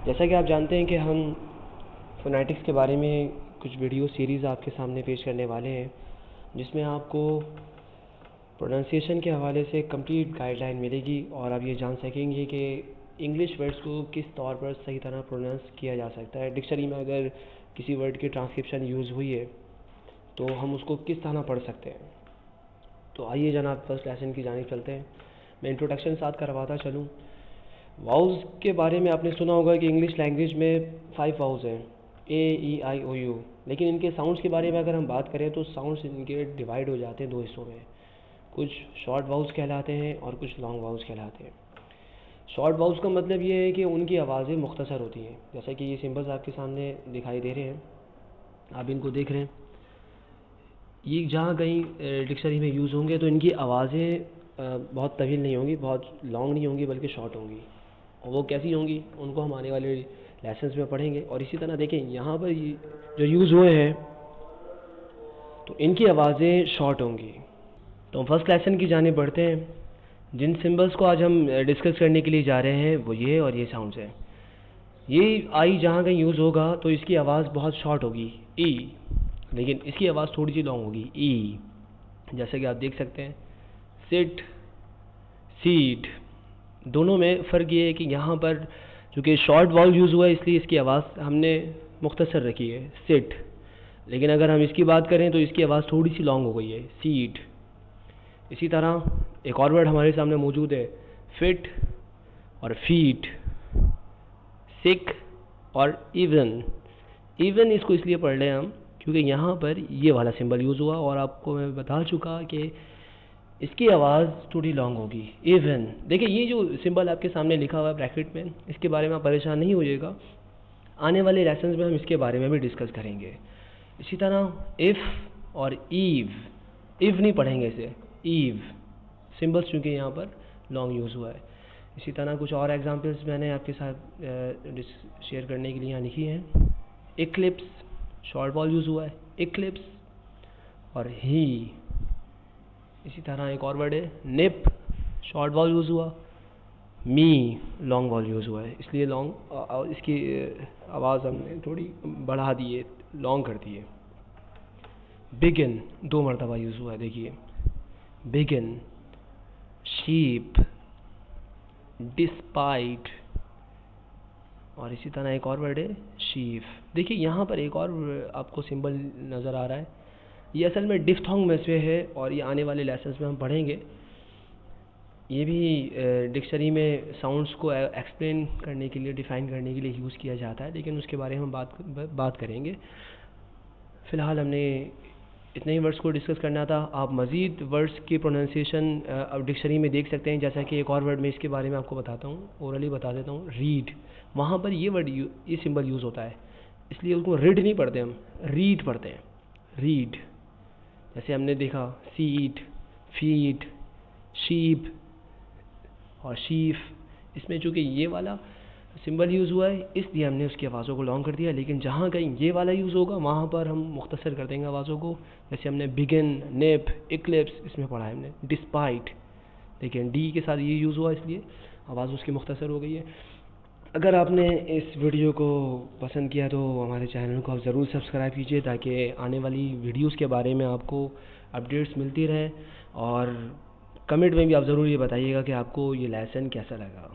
जैसा कि आप जानते हैं कि हम फ़ोनेटिक्स के बारे में कुछ वीडियो सीरीज़ आपके सामने पेश करने वाले हैं, जिसमें आपको प्रोनंसिएशन के हवाले से कंप्लीट गाइडलाइन मिलेगी और आप ये जान सकेंगे कि इंग्लिश वर्ड्स को किस तौर पर सही तरह प्रोनाउंस किया जा सकता है। डिक्शनरी में अगर किसी वर्ड की ट्रांसक्रिप्शन यूज़ हुई है तो हम उसको किस तरह पढ़ सकते हैं। तो आइए जनाब फर्स्ट लेसन की जानिब चलते हैं। मैं इंट्रोडक्शन साथ करवाता चलूँ। वाउल्स के बारे में आपने सुना होगा कि इंग्लिश लैंग्वेज में 5 वाउल्स हैं, A, E, I, O, U। लेकिन इनके साउंड्स के बारे में अगर हम बात करें तो साउंड्स इनके डिवाइड हो जाते हैं 2 हिस्सों में। कुछ शॉर्ट वाउल्स कहलाते हैं और कुछ लॉन्ग वाउल्स कहलाते हैं। शॉर्ट वाउल्स का मतलब ये है कि उनकी आवाज़ें मुख्तसर होती हैं, जैसा कि ये सिंबल्स आपके सामने दिखाई दे रहे हैं, आप इनको देख रहे हैं। ये जहाँ कहीं डिक्शनरी में यूज़ होंगे तो इनकी आवाज़ें बहुत तवील नहीं होंगी, बहुत लॉन्ग नहीं होंगी, बल्कि शॉर्ट होंगी। और वो कैसी होंगी उनको हम आने वाले लेसन्स में पढ़ेंगे। और इसी तरह देखें यहाँ पर जो यूज़ हुए हैं तो इनकी आवाज़ें शॉर्ट होंगी। तो हम फर्स्ट लेसन की जानिब बढ़ते हैं। जिन सिंबल्स को आज हम डिस्कस करने के लिए जा रहे हैं वो ये और ये साउंड्स हैं। ये आई जहाँ कहीं यूज़ होगा तो इसकी आवाज़ बहुत शॉर्ट होगी, ई, लेकिन इसकी आवाज़ थोड़ी सी लॉन्ग होगी, ई। जैसे कि आप देख सकते हैं सिट, सीट, दोनों में फ़र्क ये है कि यहाँ पर चूँकि शॉर्ट वाउल यूज़ हुआ है इसलिए इसकी आवाज़ हमने मुख्तसर रखी है, सिट। लेकिन अगर हम इसकी बात करें तो इसकी आवाज़ थोड़ी सी लॉन्ग हो गई है, सीट। इसी तरह एक और वर्ड हमारे सामने मौजूद है, फिट और फीट, सिक और इवन। इवन इसको इसलिए पढ़ लें हम क्योंकि यहाँ पर ये वाला सिंबल यूज़ हुआ और आपको मैं बता चुका कि इसकी आवाज़ थोड़ी लॉन्ग होगी, इवन। देखिए ये जो सिंबल आपके सामने लिखा हुआ है ब्रैकेट में, इसके बारे में आप परेशान नहीं होइएगा, आने वाले लेसन्स में हम इसके बारे में भी डिस्कस करेंगे। इसी तरह इफ़ और ईव, इव नहीं पढ़ेंगे इसे, ईव सिंबल्स चूँकि यहाँ पर लॉन्ग यूज़ हुआ है। इसी तरह कुछ और एग्जांपल्स मैंने आपके साथ शेयर करने के लिए यहाँ लिखी हैं। इक्लिप्स, शॉर्ट वॉल यूज़ हुआ है, इक्लिप्स और ही। इसी तरह एक और वर्ड है निप, शॉर्ट वॉल यूज़ हुआ, मी, लॉन्ग वॉल यूज़ हुआ है, इसलिए लॉन्ग इसकी आवाज़ हमने थोड़ी बढ़ा दी है, लॉन्ग कर दी है। बिगिन 2 मरतबा यूज़ हुआ है, देखिए बिगिन, शीप, डिस्पाइट और इसी तरह एक और वर्ड है शीफ। देखिए यहाँ पर एक और आपको सिंबल नज़र आ रहा है, ये असल में डिफ्थोंग में से है और ये आने वाले लेसन्स में हम पढ़ेंगे। ये भी डिक्शनरी में साउंड्स को एक्सप्लेन करने के लिए, डिफ़ाइन करने के लिए यूज़ किया जाता है, लेकिन उसके बारे में हम बात करेंगे। फ़िलहाल हमने इतने ही वर्ड्स को डिस्कस करना था। आप मज़ीद वर्ड्स की प्रोनाउंसिएशन अब डिक्शनरी में देख सकते हैं। जैसा कि एक और वर्ड में इसके बारे में आपको बताता हूँ, ओरली बता देता हूँ, रीड। वहाँ पर ये वर्ड ये सिंबल यूज़ होता है, इसलिए उसको रीड नहीं पढ़ते हम, रीड पढ़ते हैं, रीड। जैसे हमने देखा सीट, फीट, शीप और शीफ, इसमें चूँकि ये वाला सिंबल यूज़ हुआ है इसलिए हमने उसकी आवाज़ों को लॉन्ग कर दिया। लेकिन जहाँ कहीं ये वाला यूज़ होगा वहाँ पर हम मुख्तसर कर देंगे आवाज़ों को। जैसे हमने बिगिन, निप, इक्लिप्स इसमें पढ़ा है हमने, डिस्पाइट, लेकिन डी के साथ ये यूज़ हुआ इसलिए आवाज़ उसकी मुख्तसर हो गई है। अगर आपने इस वीडियो को पसंद किया तो हमारे चैनल को आप ज़रूर सब्सक्राइब कीजिए ताकि आने वाली वीडियोस के बारे में आपको अपडेट्स मिलती रहें। और कमेंट में भी आप ज़रूर ये बताइएगा कि आपको ये लेसन कैसा लगा।